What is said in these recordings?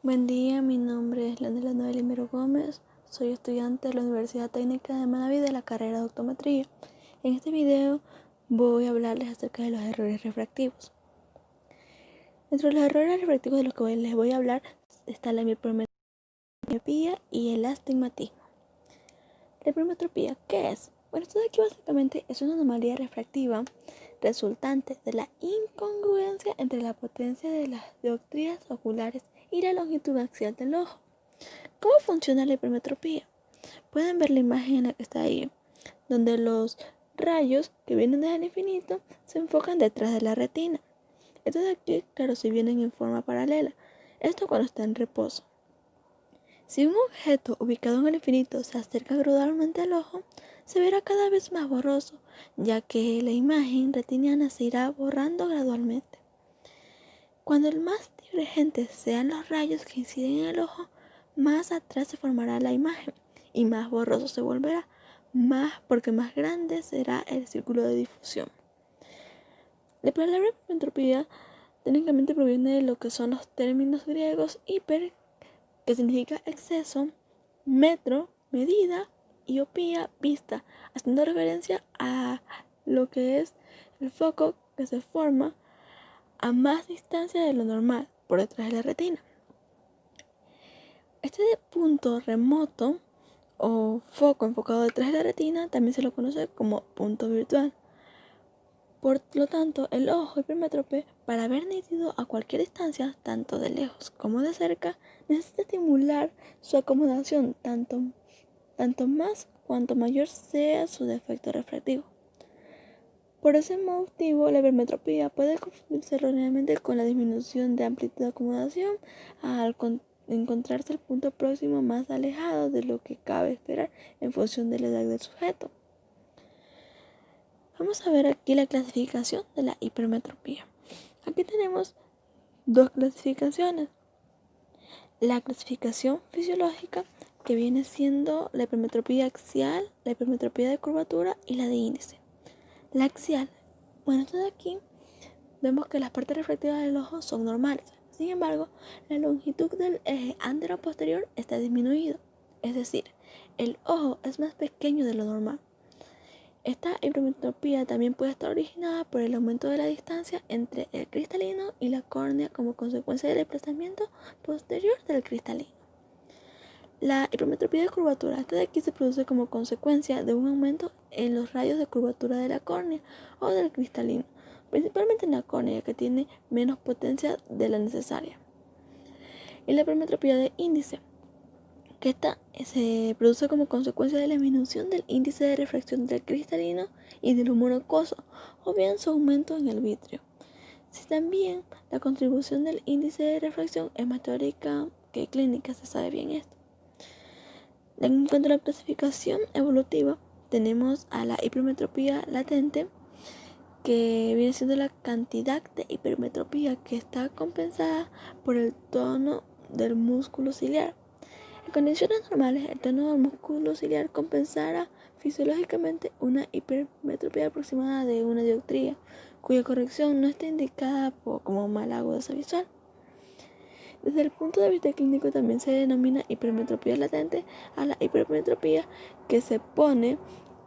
Buen día, mi nombre es Leonela Noel Mero Gómez, soy estudiante de la Universidad Técnica de Manaví de la carrera de optometría. En este video voy a hablarles acerca de los errores refractivos. Entre los errores refractivos de los que les voy a hablar está la hipermetropía y el astigmatismo. La hipermetropía, ¿qué es? Bueno, esto de aquí básicamente es una anomalía refractiva resultante de la incongruencia entre la potencia de las dioptrías oculares y la longitud axial del ojo. ¿Cómo funciona la hipermetropía? Pueden ver la imagen en la que está ahí, donde los rayos que vienen desde el infinito se enfocan detrás de la retina. Estos de aquí, claro, si vienen en forma paralela. Esto cuando está en reposo. Si un objeto ubicado en el infinito se acerca gradualmente al ojo, se verá cada vez más borroso, ya que la imagen retiniana se irá borrando gradualmente. Cuando más divergentes sean los rayos que inciden en el ojo, más atrás se formará la imagen y más borroso se volverá, porque más grande será el círculo de difusión. La palabra hipermetropía técnicamente proviene de lo que son los términos griegos hiper, que significa exceso, metro, medida, y opía, vista, haciendo referencia a lo que es el foco que se forma a más distancia de lo normal por detrás de la retina. Este punto remoto o foco enfocado detrás de la retina también se lo conoce como punto virtual. Por lo tanto, el ojo hipermétrope, para ver nítido a cualquier distancia, tanto de lejos como de cerca, necesita estimular su acomodación tanto más cuanto mayor sea su defecto refractivo. Por ese motivo, la hipermetropía puede confundirse erróneamente con la disminución de amplitud de acomodación al encontrarse el punto próximo más alejado de lo que cabe esperar en función de la edad del sujeto. Vamos a ver aquí la clasificación de la hipermetropía. Aquí tenemos dos clasificaciones. La clasificación fisiológica, que viene siendo la hipermetropía axial, la hipermetropía de curvatura y la de índice. La axial, bueno, esto de aquí vemos que las partes refractivas del ojo son normales. Sin embargo, la longitud del eje antero-posterior está disminuido, es decir, el ojo es más pequeño de lo normal. Esta hipermetropía también puede estar originada por el aumento de la distancia entre el cristalino y la córnea como consecuencia del desplazamiento posterior del cristalino. La hipermetropía de curvatura, esta de aquí se produce como consecuencia de un aumento en los radios de curvatura de la córnea o del cristalino, principalmente en la córnea, que tiene menos potencia de la necesaria. Y la hipermetropía de índice, que esta se produce como consecuencia de la disminución del índice de refracción del cristalino y del humor acuoso, o bien su aumento en el vítreo. Si también la contribución del índice de refracción es más teórica que clínica, se sabe bien esto. En cuanto a la clasificación evolutiva, tenemos a la hipermetropía latente, que viene siendo la cantidad de hipermetropía que está compensada por el tono del músculo ciliar. En condiciones normales, el tono del músculo ciliar compensará fisiológicamente una hipermetropía aproximada de una dioptría, cuya corrección no está indicada como mala agudeza visual. Desde el punto de vista clínico también se denomina hipermetropía latente a la hipermetropía que se pone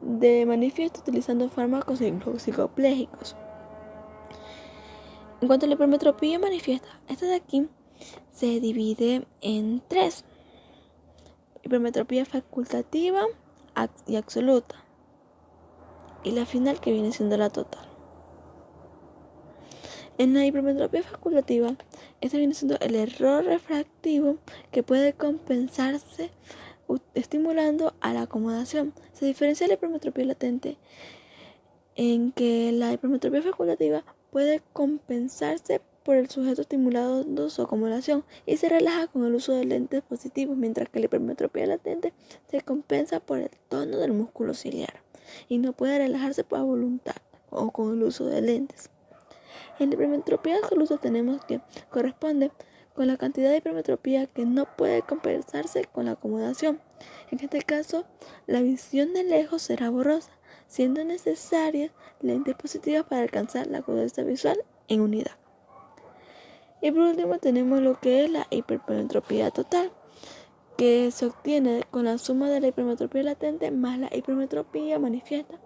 de manifiesto utilizando fármacos psicopléjicos. En cuanto a la hipermetropía manifiesta, esta de aquí se divide en tres: hipermetropía facultativa y absoluta, y la final, que viene siendo la total. En la hipermetropía facultativa, este viene siendo el error refractivo que puede compensarse estimulando a la acomodación. Se diferencia de la hipermetropía latente en que la hipermetropía facultativa puede compensarse por el sujeto estimulado en su acumulación y se relaja con el uso de lentes positivos, mientras que la hipermetropía latente se compensa por el tono del músculo ciliar y no puede relajarse por voluntad o con el uso de lentes. En la hipermetropía absoluta tenemos que corresponde con la cantidad de hipermetropía que no puede compensarse con la acomodación. En este caso, la visión de lejos será borrosa, siendo necesarias lentes positivas para alcanzar la agudeza visual en unidad. Y por último tenemos lo que es la hipermetropía total, que se obtiene con la suma de la hipermetropía latente más la hipermetropía manifiesta.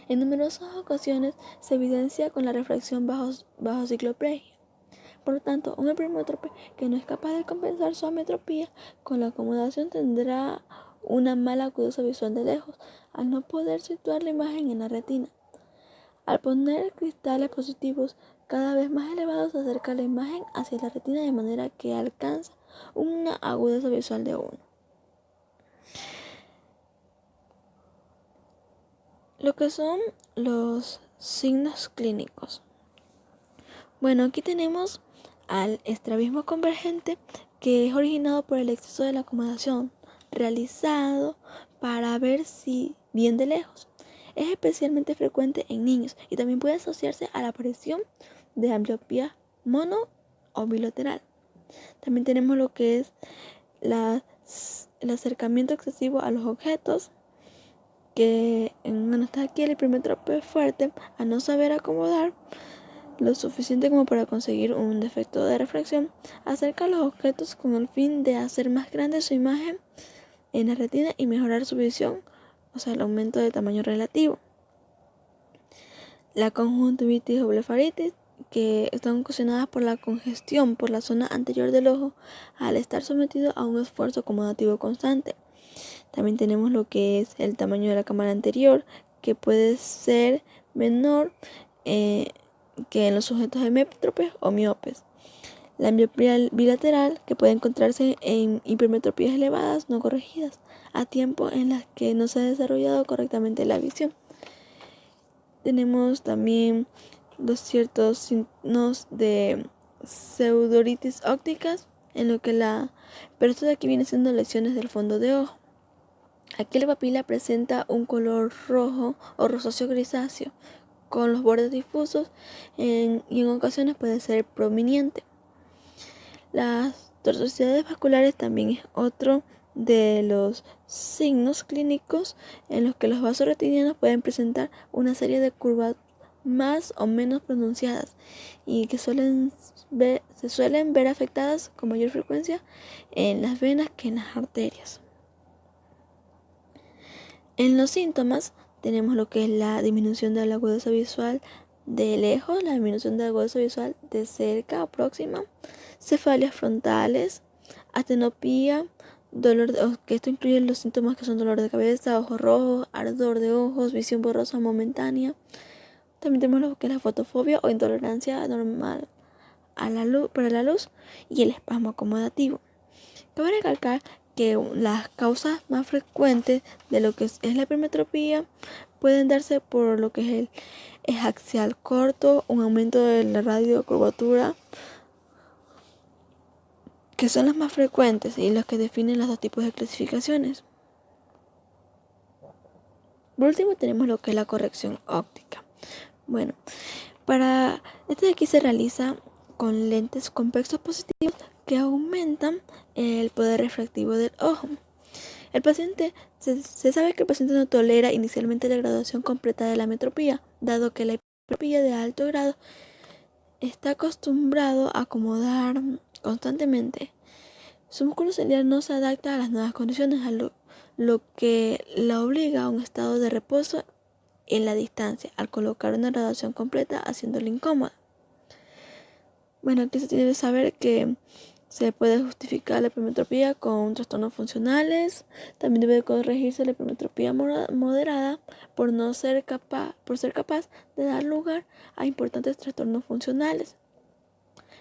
En numerosas ocasiones se evidencia con la refracción bajo cicloplegia. Por lo tanto, un hipermétrope que no es capaz de compensar su ametropía con la acomodación tendrá una mala acudosa visual de lejos, al no poder situar la imagen en la retina. Al poner cristales positivos cada vez más elevados, se acerca la imagen hacia la retina de manera que alcanza una agudeza visual de 1. Lo que son los signos clínicos. Bueno, aquí tenemos al estrabismo convergente, que es originado por el exceso de la acomodación, realizado para ver si bien de lejos. Es especialmente frecuente en niños y también puede asociarse a la aparición de ambliopía mono o bilateral. También tenemos lo que es el acercamiento excesivo a los objetos, que bueno, está aquí el hipermétrope fuerte, a no saber acomodar lo suficiente como para conseguir un defecto de refracción, acerca a los objetos con el fin de hacer más grande su imagen en la retina y mejorar su visión, o sea, el aumento de tamaño relativo. La conjuntivitis o blefaritis, que están ocasionadas por la congestión por la zona anterior del ojo al estar sometido a un esfuerzo acomodativo constante. También tenemos lo que es el tamaño de la cámara anterior, que puede ser menor que en los sujetos hemétropes o miopes. La miopía bilateral, que puede encontrarse en hipermetropías elevadas no corregidas a tiempo en las que no se ha desarrollado correctamente la visión. Tenemos también los ciertos signos de pseudoritis ópticas, en lo que pero esto de aquí viene siendo lesiones del fondo de ojo. Aquí la papila presenta un color rojo o rosáceo grisáceo, con los bordes difusos y en ocasiones puede ser prominente. Las tortuosidades vasculares también es otro de los signos clínicos en los que los vasos retinianos pueden presentar una serie de curvas más o menos pronunciadas y que se suelen ver afectadas con mayor frecuencia en las venas que en las arterias. En los síntomas tenemos lo que es la disminución de la agudeza visual de lejos, la disminución de la agudeza visual de cerca o próxima, cefalias frontales, astenopía, que esto incluye los síntomas que son dolor de cabeza, ojos rojos, ardor de ojos, visión borrosa momentánea. También tenemos lo que es la fotofobia o intolerancia anormal a la luz, para la luz y el espasmo acomodativo. Cabe recalcar que las causas más frecuentes de lo que es la hipermetropía pueden darse por lo que es el eje axial corto, un aumento de la radio de curvatura, que son las más frecuentes y las que definen los dos tipos de clasificaciones. Por último tenemos lo que es la corrección óptica. Bueno, para esto de aquí se realiza con lentes convexos positivos que aumentan el poder refractivo del ojo. El paciente se sabe que el paciente no tolera inicialmente la graduación completa de la metropía, dado que la hipermetropía de alto grado está acostumbrado a acomodar constantemente. Su músculo ciliar no se adapta a las nuevas condiciones, lo que la obliga a un estado de reposo en la distancia, al colocar una graduación completa, haciéndole incómoda. Bueno, aquí se tiene que saber que se puede justificar la hipermetropía con trastornos funcionales. También debe corregirse la hipermetropía moderada por ser capaz de dar lugar a importantes trastornos funcionales.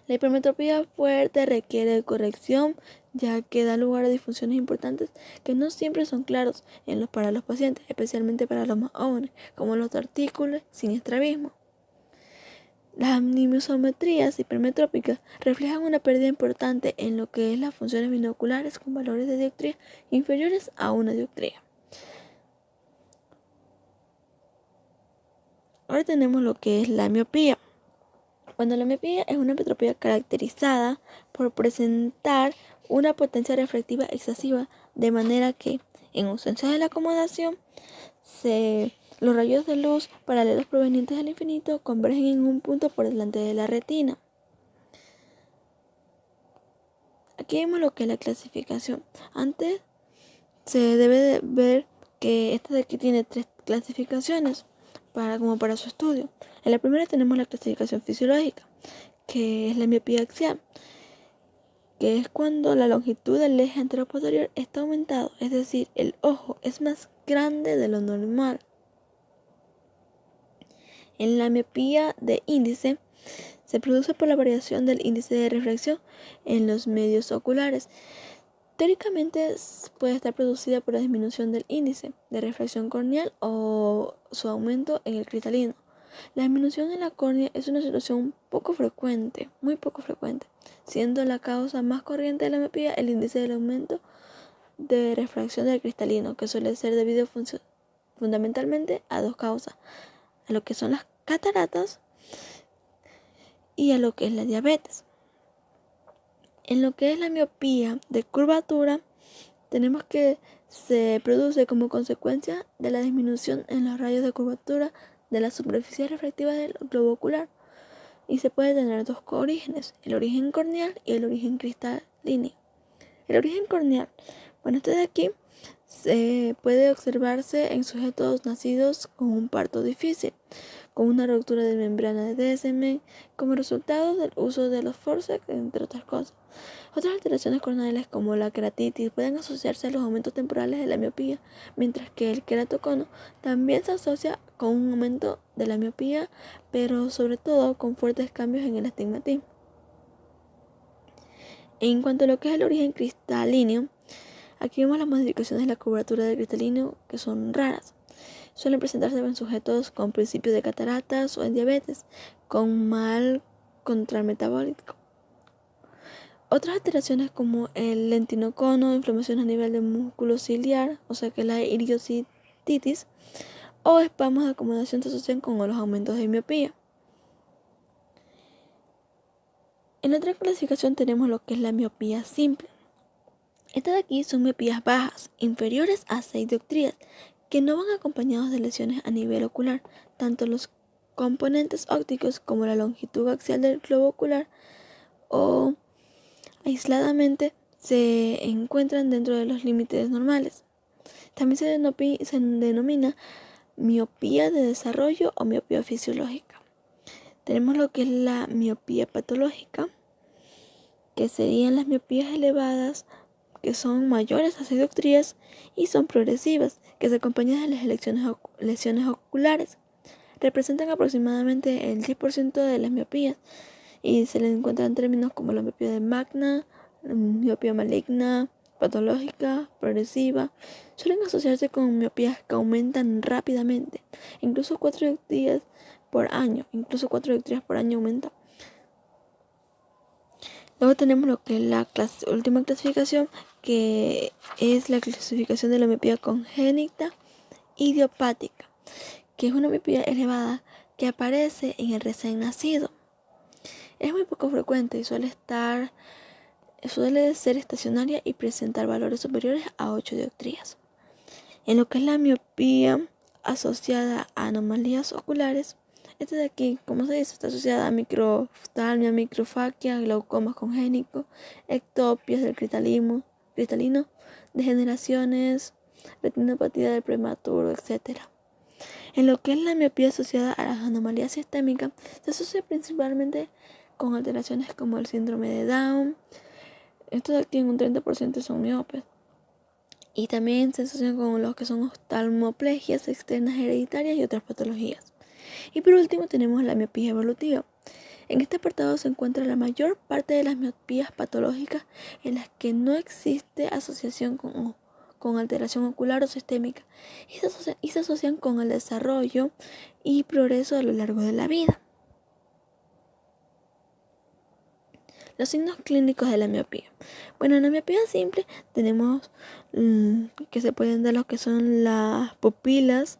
La hipermetropía fuerte requiere de corrección, ya que da lugar a disfunciones importantes que no siempre son claros para los pacientes, especialmente para los más jóvenes, como los artículos sin estrabismo. Las animisometrías hipermetrópicas reflejan una pérdida importante en lo que es las funciones binoculares con valores de dioptría inferiores a 1 dioptría. Ahora tenemos lo que es la miopía. Cuando la miopía es una metropía caracterizada por presentar una potencia refractiva excesiva, de manera que, en ausencia de la acomodación, los rayos de luz paralelos provenientes del infinito convergen en un punto por delante de la retina. Aquí vemos lo que es la clasificación. Antes se debe de ver que esta de aquí tiene 3 clasificaciones como para su estudio. En la primera tenemos la clasificación fisiológica, que es la miopía axial, que es cuando la longitud del eje anteroposterior está aumentado, es decir, el ojo es más grande de lo normal. En la miopía de índice se produce por la variación del índice de refracción en los medios oculares. Teóricamente puede estar producida por la disminución del índice de refracción corneal o su aumento en el cristalino. La disminución en la córnea es una situación poco frecuente, muy poco frecuente, siendo la causa más corriente de la miopía el índice del aumento de refracción del cristalino, que suele ser debido fundamentalmente a 2 causas, a lo que son las cataratas y a lo que es la diabetes. En lo que es la miopía de curvatura, tenemos que se produce como consecuencia de la disminución en los rayos de curvatura de la superficie refractiva del globo ocular, y se puede tener 2 orígenes, el origen corneal y el origen cristalino. El origen corneal, bueno, este de aquí puede observarse en sujetos nacidos con un parto difícil, con una ruptura de membrana de Descemet, como resultado del uso de los forceps, entre otras cosas. Otras alteraciones corneales como la queratitis pueden asociarse a los aumentos temporales de la miopía, mientras que el queratocono también se asocia con un aumento de la miopía, pero sobre todo con fuertes cambios en el astigmatismo. En cuanto a lo que es el origen cristalino, aquí vemos las modificaciones de la curvatura del cristalino, que son raras. Suelen presentarse en sujetos con principios de cataratas o en diabetes, con mal control metabólico. Otras alteraciones como el lentinocono, inflamación a nivel del músculo ciliar, o sea que la iriocititis, o espasmos de acomodación se asocian con los aumentos de miopía. En otra clasificación tenemos lo que es la miopía simple. Estas de aquí son miopías bajas, inferiores a 6 dioptrías, que no van acompañados de lesiones a nivel ocular. Tanto los componentes ópticos como la longitud axial del globo ocular o aisladamente se encuentran dentro de los límites normales. También se denomina miopía de desarrollo o miopía fisiológica. Tenemos lo que es la miopía patológica, que serían las miopías elevadas que son mayores a 6 dioptrías y son progresivas, que se acompañan de las lesiones oculares. Representan aproximadamente el 10% de las miopías y se les encuentran términos como la miopía de magna, miopía maligna, patológica, progresiva. Suelen asociarse con miopías que aumentan rápidamente, incluso 4 dioptrías por año, aumenta. Luego tenemos lo que es la última clasificación, que es la clasificación de la miopía congénita idiopática, que es una miopía elevada que aparece en el recién nacido. Es muy poco frecuente y suele ser estacionaria y presentar valores superiores a 8 dioptrías. En lo que es la miopía asociada a anomalías oculares, esta de aquí, como se dice, está asociada a microftalmia, microfaquia, glaucoma congénito, ectopias del cristalino, degeneraciones, retinopatía del prematuro, etc. En lo que es la miopía asociada a las anomalías sistémicas, se asocia principalmente con alteraciones como el síndrome de Down. Estos de aquí en un 30% son miopes. Y también se asocian con los que son oftalmoplegias externas hereditarias y otras patologías. Y por último tenemos la miopía evolutiva. En este apartado se encuentra la mayor parte de las miopías patológicas en las que no existe asociación con alteración ocular o sistémica y se asocian con el desarrollo y progreso a lo largo de la vida. Los signos clínicos de la miopía. Bueno, en la miopía simple tenemos que se pueden dar lo que son las pupilas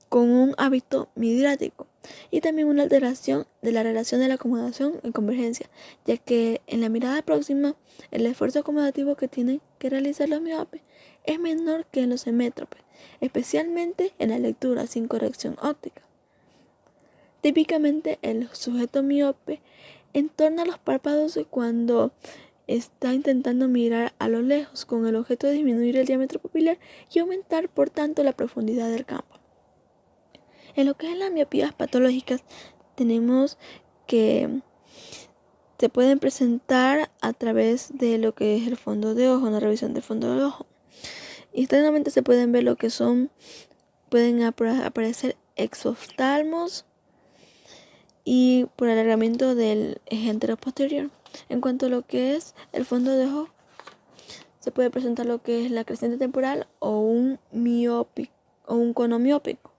con un hábito midrático y también una alteración de la relación de la acomodación en convergencia, ya que en la mirada próxima el esfuerzo acomodativo que tienen que realizar los miopes es menor que en los hemétropes, especialmente en la lectura sin corrección óptica. Típicamente el sujeto miope entorna los párpados cuando está intentando mirar a lo lejos con el objeto de disminuir el diámetro pupilar y aumentar, por tanto, la profundidad del campo. En lo que es las miopías patológicas, tenemos que se pueden presentar a través de lo que es el fondo de ojo, una revisión del fondo del ojo. Internamente se pueden ver lo que pueden aparecer exoftalmos y por alargamiento del eje anteroposterior. En cuanto a lo que es el fondo de ojo, se puede presentar lo que es la creciente temporal o un cono miópico,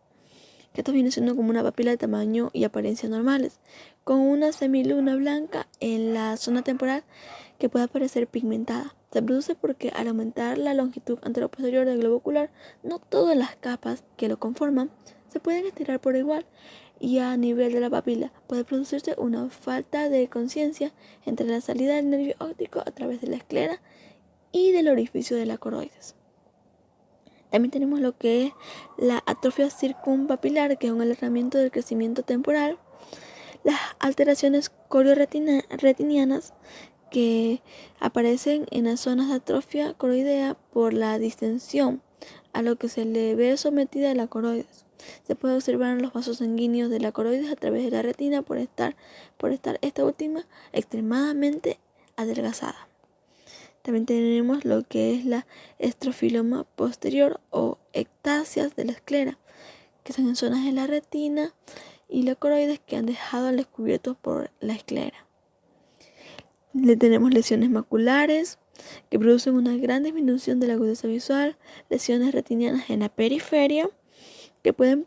que esto viene siendo como una papila de tamaño y apariencia normales, con una semiluna blanca en la zona temporal que puede aparecer pigmentada. Se produce porque al aumentar la longitud anteroposterior del globo ocular, no todas las capas que lo conforman se pueden estirar por igual, y a nivel de la papila puede producirse una falta de conciencia entre la salida del nervio óptico a través de la esclera y del orificio de la coroides. También tenemos lo que es la atrofia circunpapilar, que es un alargamiento del crecimiento temporal, las alteraciones corioretinianas, que aparecen en las zonas de atrofia coroidea por la distensión a lo que se le ve sometida la coroides. Se puede observar en los vasos sanguíneos de la coroides a través de la retina por estar esta última extremadamente adelgazada. También tenemos lo que es la estrofiloma posterior o ectasias de la esclera, que son en zonas de la retina y la coroides que han dejado al descubierto por la esclera. Le tenemos lesiones maculares, que producen una gran disminución de la agudeza visual, lesiones retinianas en la periferia, que pueden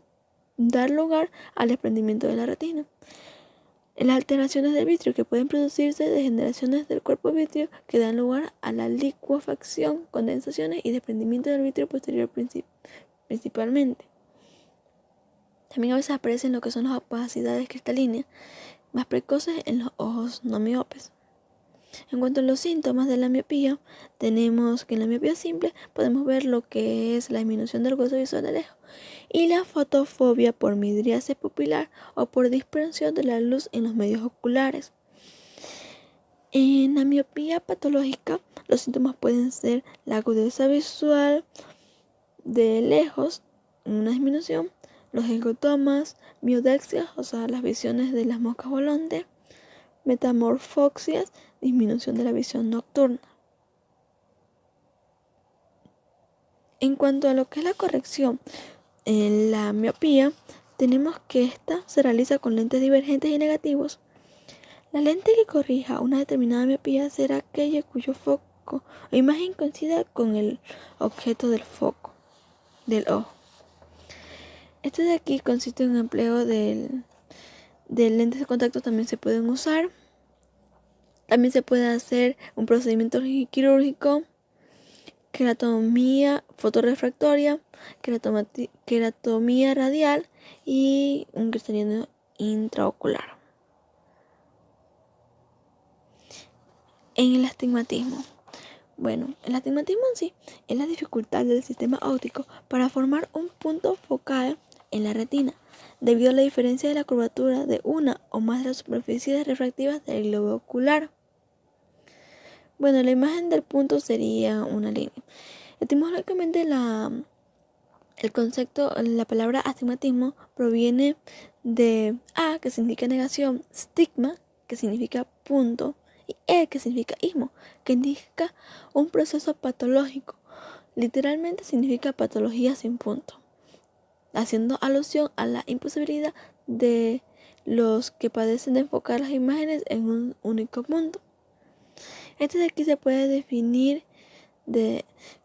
dar lugar al desprendimiento de la retina. Las alteraciones del vitrio, que pueden producirse degeneraciones del cuerpo vítreo que dan lugar a la licuefacción, condensaciones y desprendimiento del vitrio posterior principalmente. También a veces aparecen lo que son las opacidades cristalinas más precoces en los ojos no miopes. En cuanto a los síntomas de la miopía, tenemos que en la miopía simple podemos ver lo que es la disminución del gozo visual de lejos y la fotofobia por midriasis pupilar o por dispersión de la luz en los medios oculares. En la miopía patológica, los síntomas pueden ser la agudeza visual de lejos, una disminución, los esgotomas, miodexias, o sea, las visiones de las moscas volantes, metamorfoxias, disminución de la visión nocturna. En cuanto a lo que es la corrección en la miopía, tenemos que esta se realiza con lentes divergentes y negativos. La lente que corrija una determinada miopía será aquella cuyo foco o imagen coincida con el objeto del foco del ojo. Este de aquí consiste en un empleo de lentes de contacto, también se pueden usar. También se puede hacer un procedimiento quirúrgico, queratomía fotorrefractoria, queratomía radial y un cristalino intraocular. En el astigmatismo. Bueno, el astigmatismo en sí es la dificultad del sistema óptico para formar un punto focal en la retina, debido a la diferencia de la curvatura de una o más de las superficies refractivas del globo ocular. Bueno, la imagen del punto sería una línea. Etimológicamente el concepto, la palabra astigmatismo proviene de a, que significa negación, stigma, que significa punto, y que significa ismo, que indica un proceso patológico. Literalmente significa patología sin punto, haciendo alusión a la imposibilidad de los que padecen de enfocar las imágenes en un único punto. Este de aquí se puede definir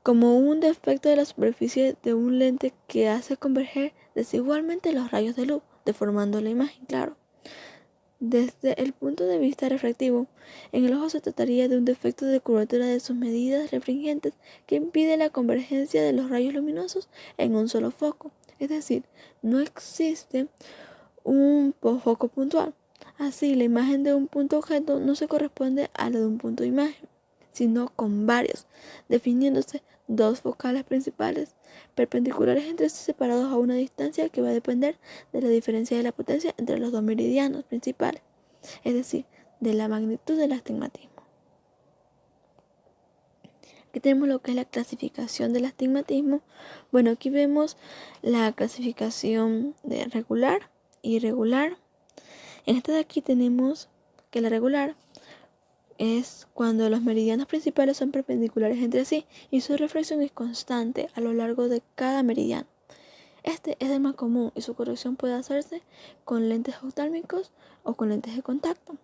como un defecto de la superficie de un lente que hace converger desigualmente los rayos de luz, deformando la imagen, claro. Desde el punto de vista refractivo, en el ojo se trataría de un defecto de curvatura de sus medidas refringentes que impide la convergencia de los rayos luminosos en un solo foco. Es decir, no existe un foco puntual. Así, la imagen de un punto objeto no se corresponde a la de un punto imagen, sino con varios, definiéndose dos focales principales perpendiculares entre sí, separados a una distancia que va a depender de la diferencia de la potencia entre los dos meridianos principales, es decir, de la magnitud del astigmatismo. Aquí tenemos lo que es la clasificación del astigmatismo. Bueno, aquí vemos la clasificación de regular y irregular. En esta de aquí tenemos que la regular es cuando los meridianos principales son perpendiculares entre sí y su reflexión es constante a lo largo de cada meridiano. Este es el más común y su corrección puede hacerse con lentes oftálmicos o con lentes de contacto.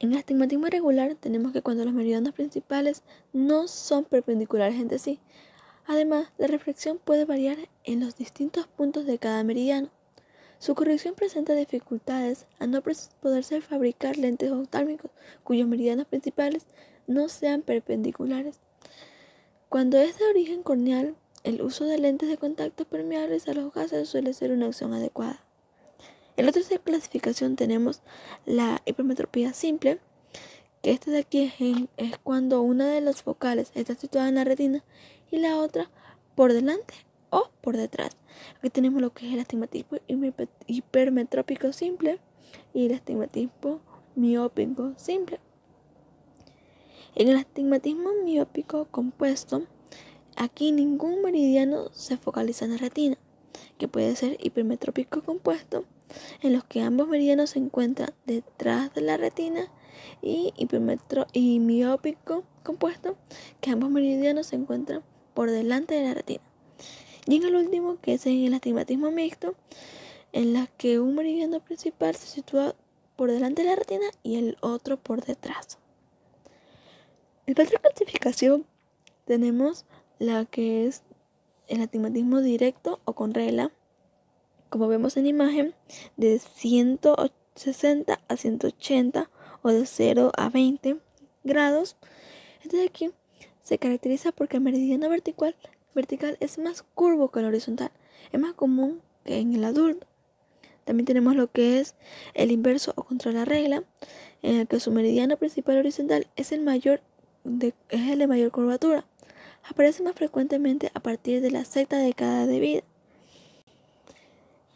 En el astigmatismo irregular tenemos que cuando los meridianos principales no son perpendiculares entre sí. Además, la reflexión puede variar en los distintos puntos de cada meridiano. Su corrección presenta dificultades a no poderse fabricar lentes oftálmicos cuyos meridianos principales no sean perpendiculares. Cuando es de origen corneal, el uso de lentes de contacto permeables a los gases suele ser una opción adecuada. En la tercera clasificación tenemos la hipermetropía simple, que esta de aquí es cuando una de las focales está situada en la retina y la otra por delante o por detrás. Aquí tenemos lo que es el astigmatismo hipermetrópico simple y el astigmatismo miópico simple. En el astigmatismo miópico compuesto, aquí ningún meridiano se focaliza en la retina, que puede ser hipermetrópico compuesto, en los que ambos meridianos se encuentran detrás de la retina, y miópico compuesto, que ambos meridianos se encuentran por delante de la retina. Y en el último, que es en el astigmatismo mixto, en la que un meridiano principal se sitúa por delante de la retina y el otro por detrás. En la otra clasificación tenemos la que es el astigmatismo directo o con regla, como vemos en imagen, de 160 a 180 o de 0 a 20 grados. Este de aquí se caracteriza porque el meridiano vertical es más curvo que el horizontal. Es más común que en el adulto. También tenemos lo que es el inverso o contra la regla, en el que su meridiano principal horizontal es el de mayor curvatura. Aparece más frecuentemente a partir de la sexta década de vida.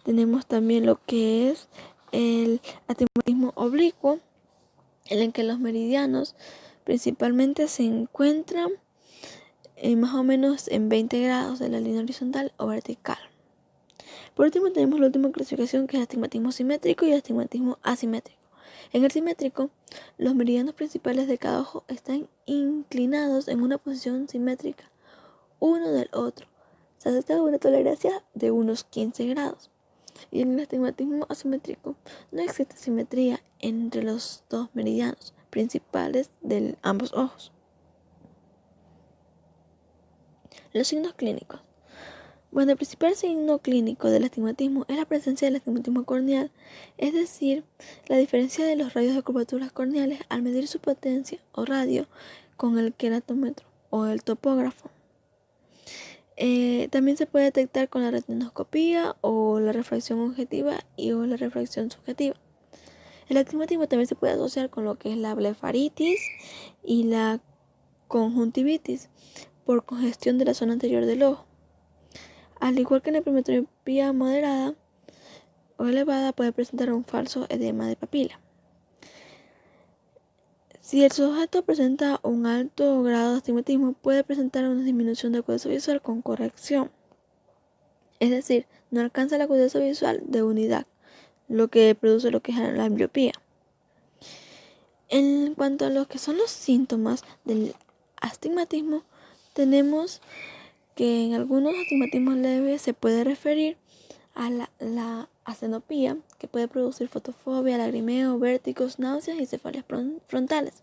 Tenemos también lo que es el astigmatismo oblicuo, en el que los meridianos principalmente se encuentran más o menos en 20 grados de la línea horizontal o vertical. Por último tenemos la última clasificación, que es el astigmatismo simétrico y el astigmatismo asimétrico. En el simétrico, los meridianos principales de cada ojo están inclinados en una posición simétrica uno del otro. Se acepta una tolerancia de unos 15 grados. Y en el astigmatismo asimétrico no existe simetría entre los dos meridianos principales de ambos ojos. Los signos clínicos. Bueno, el principal signo clínico del astigmatismo es la presencia del astigmatismo corneal, es decir, la diferencia de los radios de curvaturas corneales al medir su potencia o radio con el queratómetro o el topógrafo. También se puede detectar con la retinoscopía o la refracción objetiva o la refracción subjetiva. El astigmatismo también se puede asociar con lo que es la blefaritis y la conjuntivitis por congestión de la zona anterior del ojo. Al igual que en la hipermetropía moderada o elevada, puede presentar un falso edema de papila. Si el sujeto presenta un alto grado de astigmatismo, puede presentar una disminución de acuidad visual con corrección. Es decir, no alcanza la acuidad visual de unidad, lo que produce lo que es la ambliopía. En cuanto a lo que son los síntomas del astigmatismo, tenemos que en algunos astigmatismos leves se puede referir a la acenopía, que puede producir fotofobia, lagrimeo, vértigos, náuseas y cefaleas frontales.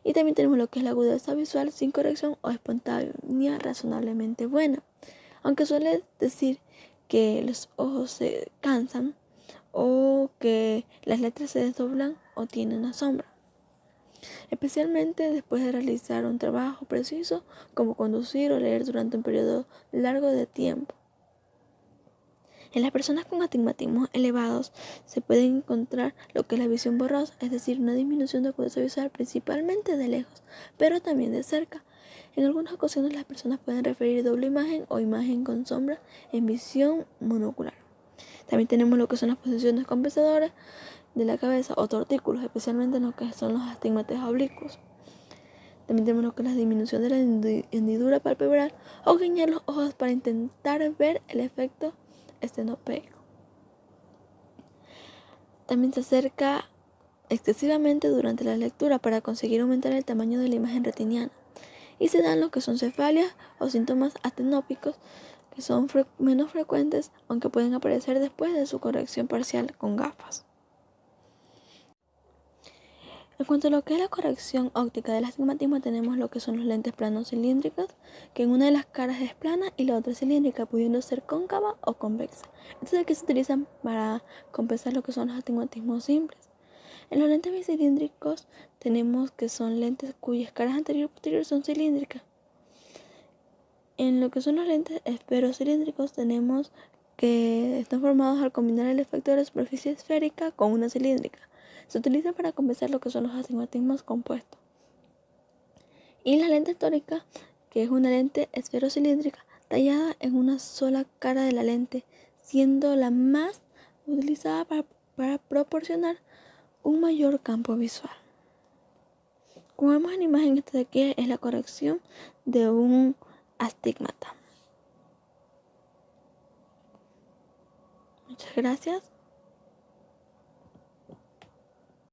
Y también tenemos lo que es la agudeza visual sin corrección o espontánea razonablemente buena, aunque suele decir que los ojos se cansan o que las letras se desdoblan o tienen asombro, especialmente después de realizar un trabajo preciso como conducir o leer durante un periodo largo de tiempo. En las personas con astigmatismos elevados se puede encontrar lo que es la visión borrosa, es decir, una disminución de acuidad visual principalmente de lejos, pero también de cerca. En algunas ocasiones las personas pueden referir doble imagen o imagen con sombra en visión monocular. También tenemos lo que son las posiciones compensadoras de la cabeza o tortícolos, especialmente en lo que son los astigmates oblicuos. También tenemos lo que es la disminución de la hendidura palpebral o guiñar los ojos para intentar ver el efecto estenopeico. También se acerca excesivamente durante la lectura para conseguir aumentar el tamaño de la imagen retiniana. Y se dan lo que son cefalias o síntomas astenópicos, que son menos frecuentes, aunque pueden aparecer después de su corrección parcial con gafas. En cuanto a lo que es la corrección óptica del astigmatismo, tenemos lo que son los lentes planos cilíndricos, que en una de las caras es plana y la otra es cilíndrica, pudiendo ser cóncava o convexa. Estos son los que se utilizan para compensar lo que son los astigmatismos simples. En los lentes bicilíndricos tenemos que son lentes cuyas caras anterior y posterior son cilíndricas. En lo que son los lentes esferocilíndricos tenemos que están formados al combinar el efecto de la superficie esférica con una cilíndrica. Se utilizan para compensar lo que son los astigmatismos compuestos. Y la lente tórica, que es una lente esferocilíndrica tallada en una sola cara de la lente, siendo la más utilizada para proporcionar un mayor campo visual. Como vemos en la imagen, esta de aquí es la corrección de un astigmata. Muchas gracias.